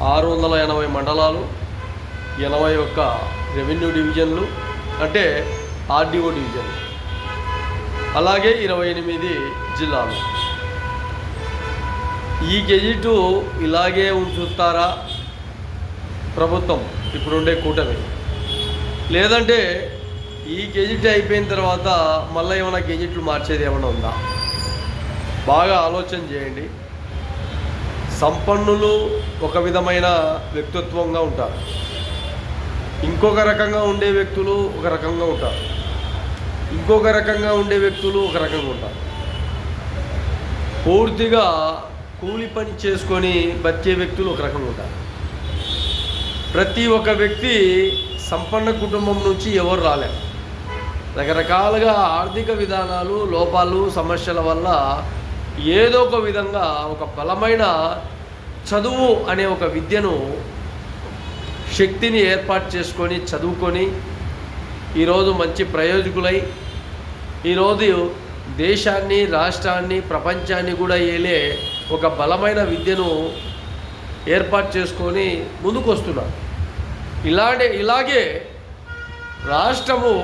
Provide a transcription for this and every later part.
680 మండలాలు, 81 రెవెన్యూ డివిజన్లు అంటే ఆర్డీఓ డివిజన్లు, అలాగే 28 జిల్లాలు. ఈ గెజిట్ ఇలాగే ఉంచుతారా ప్రభుత్వం, ఇప్పుడుండే కూటమి? లేదంటే ఈ గెజిట్ అయిపోయిన తర్వాత మళ్ళీ ఏమైనా గెజిట్లు మార్చేది ఏమైనా ఉందా? బాగా ఆలోచన చేయండి. సంపన్నులు ఒక విధమైన వ్యక్తిత్వంగా ఉంటారు, ఇంకొక రకంగా ఉండే వ్యక్తులు ఒక రకంగా ఉంటారు, ఇంకొక రకంగా ఉండే వ్యక్తులు ఒక రకంగా ఉంటారు. పూర్తిగా కూలి పని చేసుకొని బతికే వ్యక్తులు ఒక రకంగా ఉంటారు. ప్రతి ఒక్క వ్యక్తి సంపన్న కుటుంబం నుంచి ఎవరు రాలేరు. రకరకాలుగా ఆర్థిక విధానాలు, లోపాలు, సమస్యల వల్ల ఏదో ఒక విధంగా ఒక బలమైన చదువు అనే ఒక విద్యను, శక్తిని ఏర్పాటు చేసుకొని చదువుకొని ఈరోజు మంచి ప్రయోజకులై ఈరోజు దేశాన్ని, రాష్ట్రాన్ని, ప్రపంచాన్ని కూడా ఏలే ఒక బలమైన విద్యను ఏర్పాటు చేసుకొని ముందుకు వస్తున్నారు. ఇలాగే రాష్ట్రము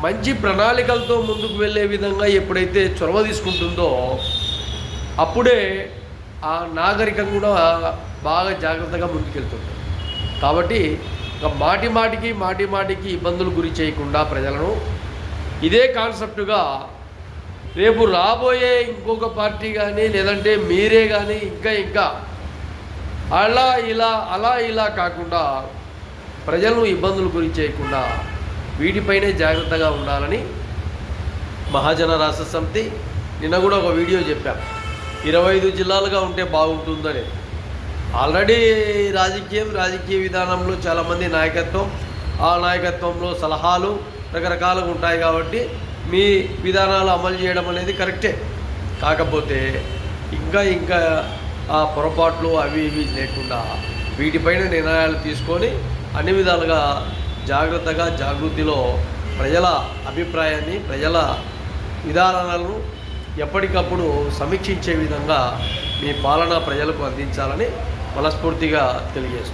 మంచి ప్రణాళికలతో ముందుకు వెళ్ళే విధంగా ఎప్పుడైతే చొరవ తీసుకుంటుందో అప్పుడే ఆ నాగరికం కూడా బాగా జాగ్రత్తగా ముందుకెళ్తుంది. కాబట్టి మాటి మాటికి ఇబ్బందులు గురి చేయకుండా ప్రజలను ఇదే కాన్సెప్టుగా రేపు రాబోయే ఇంకొక పార్టీ కానీ లేదంటే మీరే కానీ ఇంకా అలా ఇలా కాకుండా ప్రజలను ఇబ్బందులు గురి చేయకుండా వీటిపైనే జాగ్రత్తగా ఉండాలని మహాజన రాష్ట్ర సమితి నిన్న కూడా ఒక వీడియో చెప్పాం. 25 జిల్లాలుగా ఉంటే బాగుంటుందని. ఆల్రెడీ రాజకీయ విధానంలో చాలామంది నాయకత్వం, ఆ నాయకత్వంలో సలహాలు రకరకాలుగా ఉంటాయి. కాబట్టి మీ విధానాలు అమలు చేయడం అనేది కరెక్టే. కాకపోతే ఇంకా ఆ పొరపాట్లు అవి ఇవి లేకుండా వీటిపైన నిర్ణయాలు తీసుకొని అన్ని విధాలుగా జాగృతిలో ప్రజల అభిప్రాయాన్ని, ప్రజల విధానాలను ఎప్పటికప్పుడు సమీక్షించే విధంగా మీ పాలన ప్రజలకు అందించాలని మనస్ఫూర్తిగా తెలియజేస్తుంది.